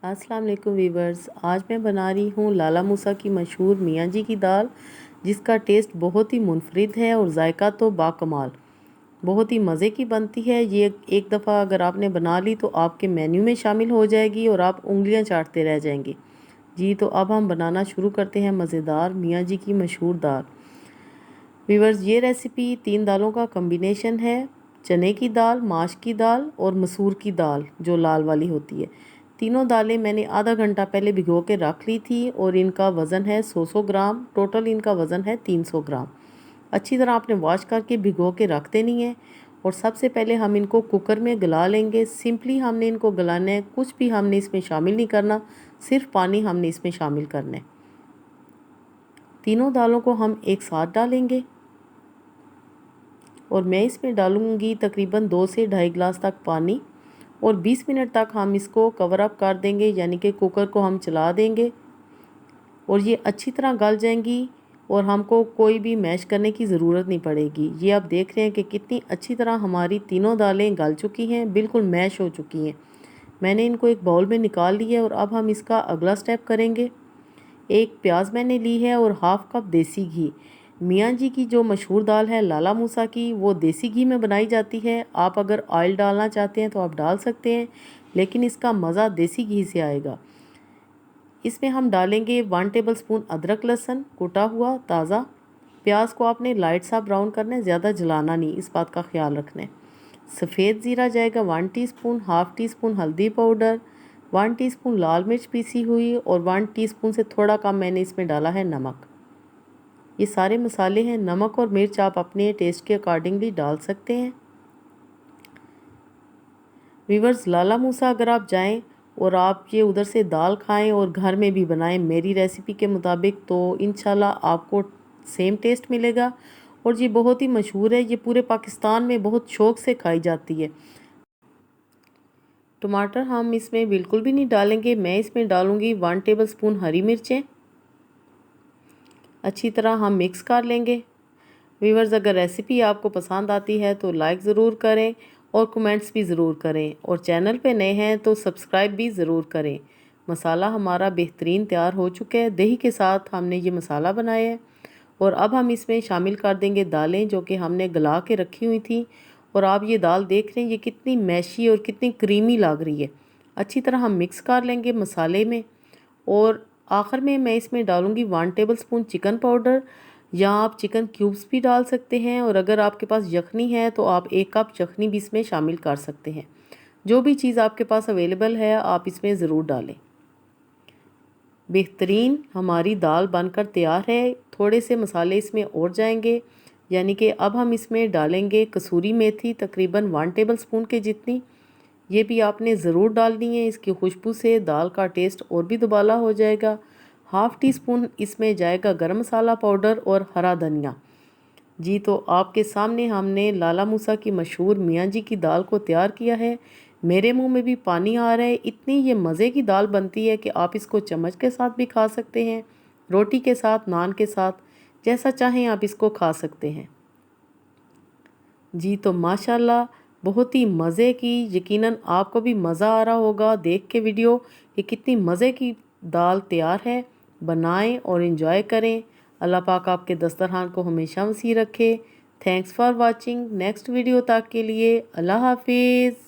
अस्सलाम वालेकुम वीवर्स। आज मैं बना रही हूँ लाला मूसा की मशहूर मियाँ जी की दाल, जिसका टेस्ट बहुत ही मुनफरिद है और जायका तो बाकमाल, बहुत ही मज़े की बनती है। ये एक दफ़ा अगर आपने बना ली तो आपके मेन्यू में शामिल हो जाएगी और आप उंगलियाँ चाटते रह जाएंगे। जी तो अब हम बनाना शुरू करते हैं मज़ेदार मियाँ जी की मशहूर दाल। वीवर्स, ये रेसिपी 3 दालों का कम्बिनेशन है। चने की दाल, माश की दाल और मसूर की दाल जो लाल वाली होती है। तीनों दालें मैंने आधा घंटा पहले भिगो के रख ली थी और इनका वज़न है 100 ग्राम। टोटल इनका वज़न है 300 ग्राम। अच्छी तरह आपने वॉश करके भिगो के रख देनी है। और सबसे पहले हम इनको कुकर में गला लेंगे। सिंपली हमने इनको गलाना है, कुछ भी हमने इसमें शामिल नहीं करना, सिर्फ पानी हमने इसमें शामिल करना है। तीनों दालों को हम एक साथ डालेंगे और मैं इसमें डालूँगी तकरीबन 2 से ढाई गिलास तक पानी और 20 मिनट तक हम इसको कवर अप कर देंगे, यानी कि कुकर को हम चला देंगे और ये अच्छी तरह गल जाएंगी और हमको कोई भी मैश करने की ज़रूरत नहीं पड़ेगी। ये आप देख रहे हैं कि कितनी अच्छी तरह हमारी तीनों दालें गल चुकी हैं, बिल्कुल मैश हो चुकी हैं। मैंने इनको एक बाउल में निकाल लिया और अब हम इसका अगला स्टेप करेंगे। एक प्याज मैंने ली है और हाफ़ कप देसी घी। मियाँ जी की जो मशहूर दाल है लाला मूसा की, वो देसी घी में बनाई जाती है। आप अगर ऑयल डालना चाहते हैं तो आप डाल सकते हैं, लेकिन इसका मज़ा देसी घी से आएगा। इसमें हम डालेंगे 1 टेबलस्पून अदरक लहसुन कुटा हुआ ताज़ा। प्याज को आपने लाइट सा ब्राउन करना है, ज़्यादा जलाना नहीं, इस बात का ख्याल रखना है। सफ़ेद ज़ीरा जाएगा 1 टीस्पून, हाफ़ टी स्पून हल्दी पाउडर, 1 टीस्पून लाल मिर्च पीसी हुई और 1 टीस्पून से थोड़ा कम मैंने इसमें डाला है नमक। ये सारे मसाले हैं। नमक और मिर्च आप अपने टेस्ट के अकॉर्डिंगली डाल सकते हैं। वीवर्स, लाला मूसा अगर आप जाएं और आप ये उधर से दाल खाएं और घर में भी बनाएं मेरी रेसिपी के मुताबिक, तो इंशाल्लाह आपको सेम टेस्ट मिलेगा। और ये बहुत ही मशहूर है, ये पूरे पाकिस्तान में बहुत शौक़ से खाई जाती है। टमाटर हम इसमें बिल्कुल भी नहीं डालेंगे। मैं इसमें डालूँगी 1 टेबलस्पून हरी मिर्चें। अच्छी तरह हम मिक्स कर लेंगे। व्यूअर्स, अगर रेसिपी आपको पसंद आती है तो लाइक ज़रूर करें और कमेंट्स भी ज़रूर करें, और चैनल पे नए हैं तो सब्सक्राइब भी ज़रूर करें। मसाला हमारा बेहतरीन तैयार हो चुका है। दही के साथ हमने ये मसाला बनाया है और अब हम इसमें शामिल कर देंगे दालें जो कि हमने गला के रखी हुई थी। और आप ये दाल देख रहे हैं ये कितनी मैशी और कितनी क्रीमी लग रही है। अच्छी तरह हम मिक्स कर लेंगे मसाले में। और आखिर में मैं इसमें डालूँगी 1 टेबलस्पून चिकन पाउडर, या आप चिकन क्यूब्स भी डाल सकते हैं। और अगर आपके पास यखनी है तो आप 1 कप यखनी भी इसमें शामिल कर सकते हैं। जो भी चीज़ आपके पास अवेलेबल है आप इसमें ज़रूर डालें। बेहतरीन हमारी दाल बनकर तैयार है। थोड़े से मसाले इसमें और जाएंगे, यानी कि अब हम इसमें डालेंगे कसूरी मेथी तकरीबन 1 टेबलस्पून के जितनी। ये भी आपने ज़रूर डालनी है, इसकी खुशबू से दाल का टेस्ट और भी दुबाला हो जाएगा। हाफ़ टी स्पून इसमें जाएगा गरम मसाला पाउडर और हरा धनिया। जी तो आपके सामने हमने लाला मूसा की मशहूर मियाँ जी की दाल को तैयार किया है। मेरे मुंह में भी पानी आ रहा है, इतनी ये मज़े की दाल बनती है कि आप इसको चम्मच के साथ भी खा सकते हैं, रोटी के साथ, नान के साथ, जैसा चाहें आप इसको खा सकते हैं। जी तो माशाल्लाह बहुत ही मज़े की, यकीनन आपको भी मज़ा आ रहा होगा देख के वीडियो कि कितनी मज़े की दाल तैयार है। बनाएं और इन्जॉय करें। अल्लाह पाक आपके दस्तरखान को हमेशा वसी रखे। Thanks for watching. Next video तक के लिए अल्लाह हाफिज़।